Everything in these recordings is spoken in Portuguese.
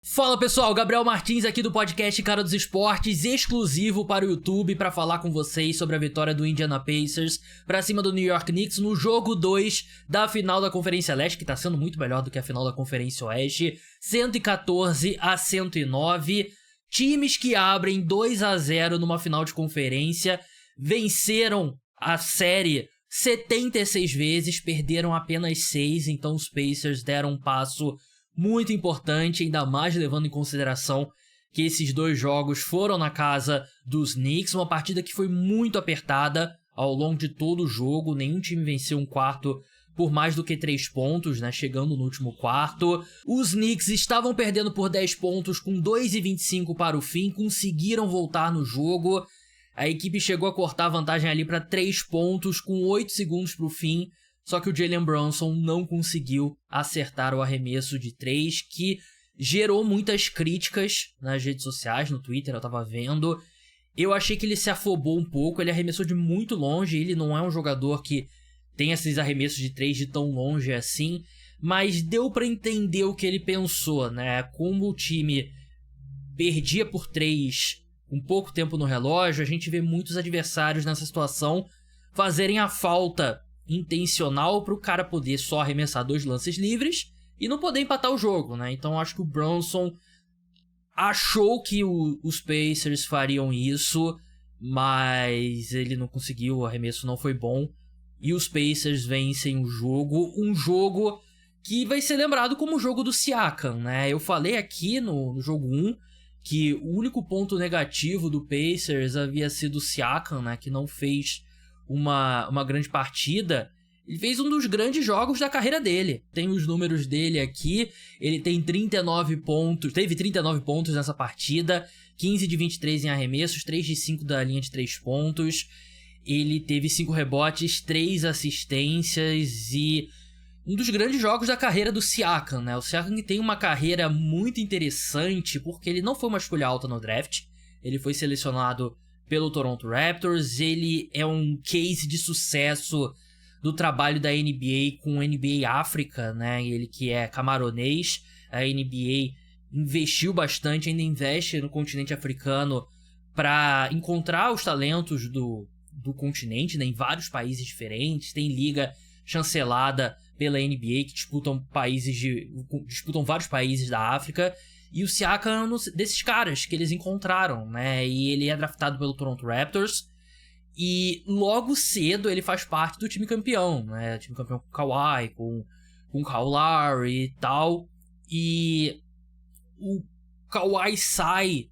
Fala pessoal, Gabriel Martins aqui do podcast Cara dos Esportes, exclusivo para o YouTube, para falar com vocês sobre a vitória do Indiana Pacers para cima do New York Knicks no jogo 2 da final da Conferência Leste, que tá sendo muito melhor do que a final da Conferência Oeste, 114-109, times que abrem 2-0 numa final de conferência, venceram a série 76 vezes, perderam apenas 6, então os Pacers deram um passo muito importante, ainda mais levando em consideração que esses dois jogos foram na casa dos Knicks, uma partida que foi muito apertada ao longo de todo o jogo, nenhum time venceu um quarto por mais do que 3 pontos, né, chegando no último quarto. Os Knicks estavam perdendo por 10 pontos com 2:25 para o fim, conseguiram voltar no jogo, a equipe chegou a cortar a vantagem ali para 3 pontos com 8 segundos para o fim. Só que o Jalen Brunson não conseguiu acertar o arremesso de 3, que gerou muitas críticas nas redes sociais, no Twitter, eu tava vendo. Eu achei que ele se afobou um pouco, ele arremessou de muito longe, ele não é um jogador que tem esses arremessos de 3 de tão longe assim, mas deu pra entender o que ele pensou, né? Como o time perdia por 3 com pouco tempo no relógio, a gente vê muitos adversários nessa situação fazerem a falta intencional para o cara poder só arremessar 2 lances livres e não poder empatar o jogo, né? Então acho que o Brunson achou que os Pacers fariam isso, mas ele não conseguiu, o arremesso não foi bom e os Pacers vencem o jogo, um jogo que vai ser lembrado como o jogo do Siakam, né? Eu falei aqui no jogo 1 que o único ponto negativo do Pacers havia sido o Siakam, né? Que não fez uma grande partida. Ele fez um dos grandes jogos da carreira dele. Tem os números dele aqui. Ele tem 39 pontos. Teve 39 pontos nessa partida. 15 de 23 em arremessos. 3 de 5 da linha de 3 pontos. Ele teve 5 rebotes, 3 assistências e um dos grandes jogos da carreira do Siakam, né? O Siakam tem uma carreira muito interessante porque ele não foi uma escolha alta no draft. Ele foi selecionado pelo Toronto Raptors, ele é um case de sucesso do trabalho da NBA com a NBA África, né? Ele que é camaronês, a NBA investiu bastante, ainda investe no continente africano para encontrar os talentos do continente, né? Em vários países diferentes, tem liga chancelada pela NBA que disputam vários países da África. E o Siakam é um desses caras que eles encontraram, né? E ele é draftado pelo Toronto Raptors. E logo cedo ele faz parte do time campeão, né? O time campeão com o Kawhi, com o Kyle Lowry e tal. E o Kawhi sai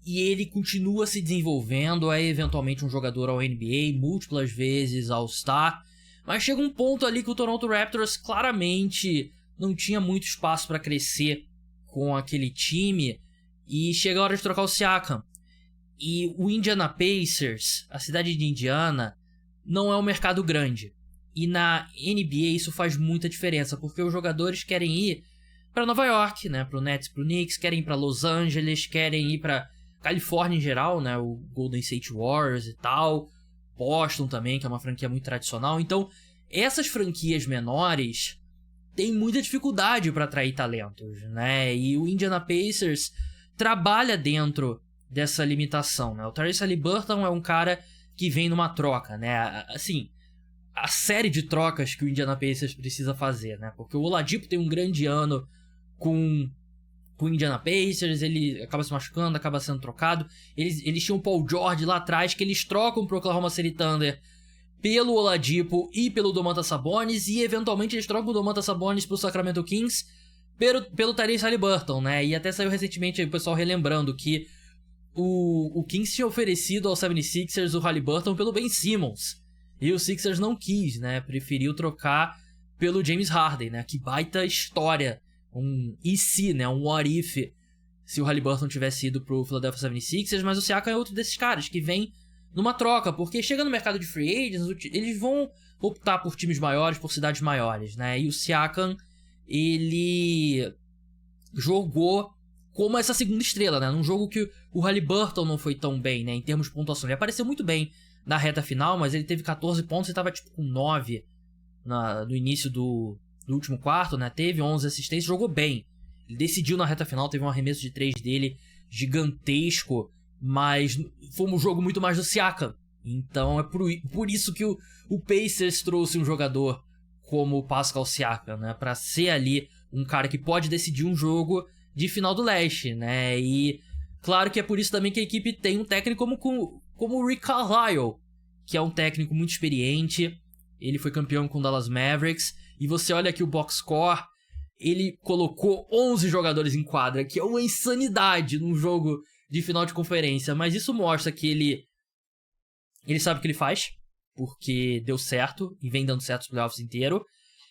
e ele continua se desenvolvendo. É eventualmente um jogador ao NBA, múltiplas vezes All-Star. Mas chega um ponto ali que o Toronto Raptors claramente não tinha muito espaço para crescer com aquele time, e chega a hora de trocar o Siakam. E o Indiana Pacers, a cidade de Indiana, não é um mercado grande. E na NBA isso faz muita diferença, porque os jogadores querem ir para Nova York, né, pro Nets, pro Knicks, querem ir para Los Angeles, querem ir para Califórnia em geral, né, o Golden State Warriors e tal, Boston também, que é uma franquia muito tradicional. Então, essas franquias menores tem muita dificuldade para atrair talentos, né? E o Indiana Pacers trabalha dentro dessa limitação, né? O Tyrese Haliburton é um cara que vem numa troca, né? Assim, a série de trocas que o Indiana Pacers precisa fazer, né? Porque o Oladipo tem um grande ano com o Indiana Pacers, ele acaba se machucando, acaba sendo trocado. Eles tinham o Paul George lá atrás, que eles trocam pro Oklahoma City Thunder pelo Oladipo e pelo Domantas Sabonis, e eventualmente eles trocam o Domantas Sabonis pro Sacramento Kings pelo Tyrese Haliburton, né? E até saiu recentemente aí o pessoal relembrando que o Kings tinha oferecido ao 76ers o Haliburton pelo Ben Simmons, e o Sixers não quis, né? Preferiu trocar pelo James Harden, né? Que baita história, um e se, né? Um what if se o Haliburton tivesse ido pro Philadelphia 76ers, mas o Siakam é outro desses caras que vem numa troca, porque chega no mercado de free agents, eles vão optar por times maiores, por cidades maiores, né? E o Siakam, ele jogou como essa segunda estrela, né? Num jogo que o Haliburton não foi tão bem, né? Em termos de pontuação. Ele apareceu muito bem na reta final, mas ele teve 14 pontos e tava tipo com 9 no início do último quarto, né? Teve 11 assistências, jogou bem. Ele decidiu na reta final, teve um arremesso de 3 dele gigantesco, mas foi um jogo muito mais do Siakam. Então é por isso que o Pacers trouxe um jogador como o Pascal Siakam, né? Pra ser ali um cara que pode decidir um jogo de final do leste, né? E claro que é por isso também que a equipe tem um técnico como o Rick Carlisle, que é um técnico muito experiente. Ele foi campeão com o Dallas Mavericks. E você olha aqui o box score, ele colocou 11 jogadores em quadra, que é uma insanidade num jogo de final de conferência. Mas isso mostra que ele sabe o que ele faz, porque deu certo e vem dando certo os playoffs inteiro.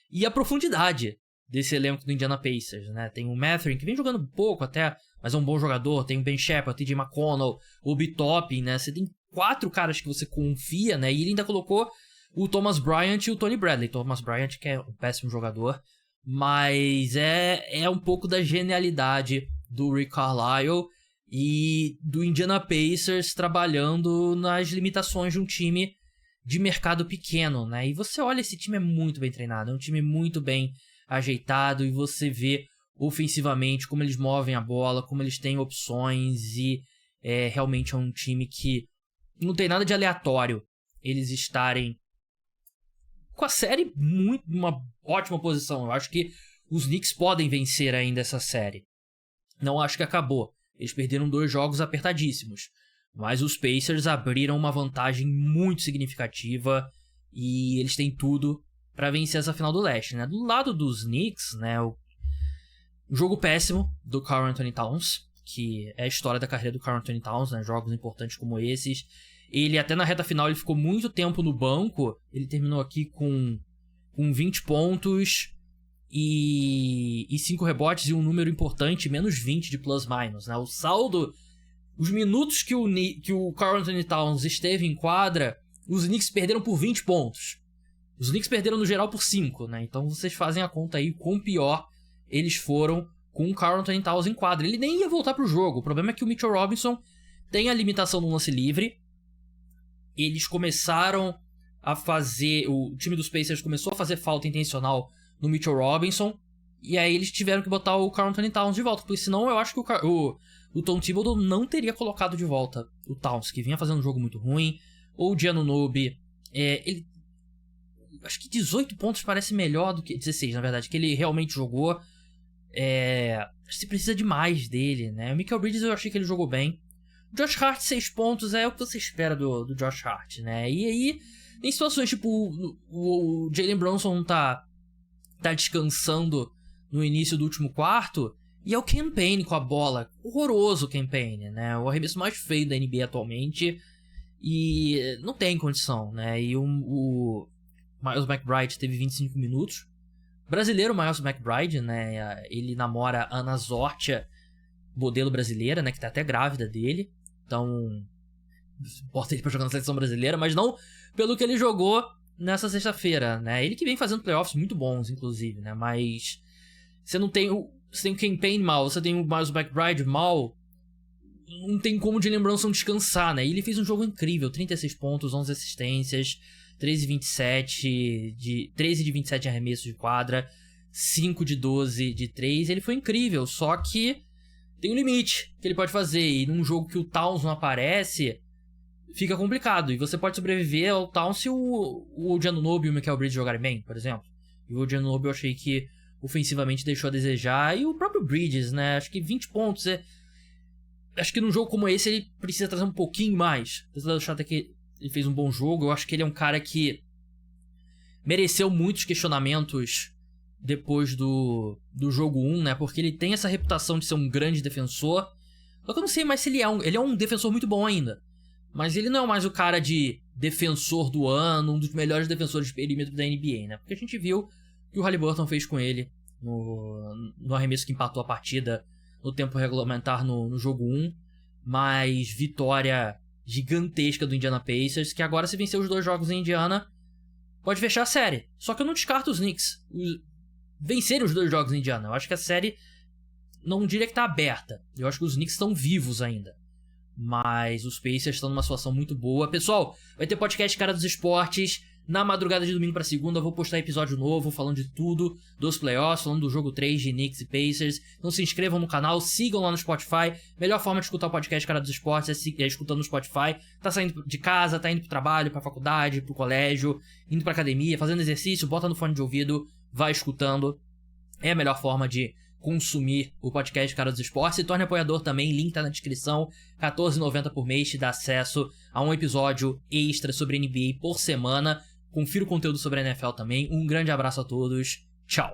E a profundidade desse elenco do Indiana Pacers, né? Tem o Mathurin, que vem jogando pouco até, mas é um bom jogador. Tem o Ben Sheppard, o TJ McConnell, o Obi Toppin, né? Você tem 4 caras que você confia, né? E ele ainda colocou o Thomas Bryant e o Tony Bradley. Thomas Bryant, que é um péssimo jogador, mas é um pouco da genialidade do Rick Carlisle e do Indiana Pacers trabalhando nas limitações de um time de mercado pequeno, né? E você olha, esse time é muito bem treinado, é um time muito bem ajeitado, e você vê ofensivamente como eles movem a bola, como eles têm opções, e realmente é um time que não tem nada de aleatório eles estarem com a série muito uma ótima posição. Eu acho que os Knicks podem vencer ainda essa série. Não acho que acabou. Eles perderam 2 jogos apertadíssimos, mas os Pacers abriram uma vantagem muito significativa e eles têm tudo para vencer essa final do leste, né? Do lado dos Knicks, né, um jogo péssimo do Karl Anthony Towns, que é a história da carreira do Karl Anthony Towns, né? Jogos importantes como esses. Ele até na reta final ele ficou muito tempo no banco. Ele terminou aqui com 20 pontos e 5 rebotes e um número importante, menos 20 de plus-minus, né? O saldo, os minutos que o Karl Anthony Towns esteve em quadra, os Knicks perderam por 20 pontos. Os Knicks perderam no geral por 5, né? Então vocês fazem a conta aí quão pior eles foram com o Karl Anthony Towns em quadra. Ele nem ia voltar pro jogo. O problema é que o Mitchell Robinson tem a limitação no lance livre. Eles começaram a fazer... O time dos Pacers começou a fazer falta intencional no Mitchell Robinson. E aí eles tiveram que botar o Karl Anthony Towns de volta. Porque senão eu acho que o Tom Thibodeau não teria colocado de volta o Towns, que vinha fazendo um jogo muito ruim. Ou o Giannunobi. Ele... Acho que 18 pontos parece melhor do que... 16, na verdade. Que ele realmente jogou. Se precisa demais dele, né? O Mikal Bridges eu achei que ele jogou bem. O Josh Hart, 6 pontos, é o que você espera do Josh Hart, né? E aí, em situações tipo o Jalen Brunson tá descansando no início do último quarto, e é o Cam Payne com a bola. Horroroso o Cam Payne, né? O arremesso mais feio da NBA atualmente. E não tem condição, né? E o Miles McBride teve 25 minutos. Brasileiro Miles McBride, né? Ele namora a Ana Zortia, modelo brasileira, né? Que tá até grávida dele. Então, bota ele pra jogar na seleção brasileira, mas não pelo que ele jogou nessa sexta-feira, né? Ele que vem fazendo playoffs muito bons, inclusive, né? Mas você não tem você tem o Cam Payne mal, você tem o Miles McBride mal, não tem como o Jalen Brunson descansar, né? E ele fez um jogo incrível, 36 pontos, 11 assistências, 13 de 27 arremessos de quadra, 5 de 12 de 3. Ele foi incrível, só que tem um limite que ele pode fazer. E num jogo que o Towns não aparece, fica complicado. E você pode sobreviver ao Towns se o Giannunobi e o Mikal Bridges jogarem bem, por exemplo. E o Giannunobi eu achei que ofensivamente deixou a desejar. E o próprio Bridges, né? Acho que 20 pontos Acho que num jogo como esse ele precisa trazer um pouquinho mais. Apesar de achar até que ele fez um bom jogo, eu acho que ele é um cara que mereceu muitos questionamentos depois do jogo 1, né? Porque ele tem essa reputação de ser um grande defensor. Só que eu não sei mais se ele é um defensor muito bom ainda. Mas ele não é mais o cara de defensor do ano, um dos melhores defensores de perímetro da NBA, né? Porque a gente viu que o Haliburton fez com ele no arremesso que empatou a partida no tempo regulamentar no jogo 1. Mas vitória gigantesca do Indiana Pacers, que agora, se vencer os 2 jogos em Indiana, pode fechar a série. Só que eu não descarto os Knicks vencerem os 2 jogos em Indiana. Eu acho que a série, não diria que tá aberta. Eu acho que os Knicks estão vivos ainda. Mas os Pacers estão numa situação muito boa. Pessoal, vai ter podcast Cara dos Esportes Na madrugada de domingo pra segunda eu vou postar episódio novo falando de tudo dos playoffs, falando do jogo 3 de Knicks e Pacers. Então se inscrevam no canal, sigam lá no Spotify. Melhor forma de escutar o podcast Cara dos Esportes é escutando no Spotify. Tá saindo de casa, tá indo pro trabalho, pra faculdade, pro colégio, indo pra academia, fazendo exercício, bota no fone de ouvido, vai escutando. É a melhor forma de consumir o podcast Cara dos Esportes. Se torne apoiador também, link tá na descrição. R$14,90 por mês te dá acesso a um episódio extra sobre NBA por semana. Confira o conteúdo sobre a NFL também. Um grande abraço a todos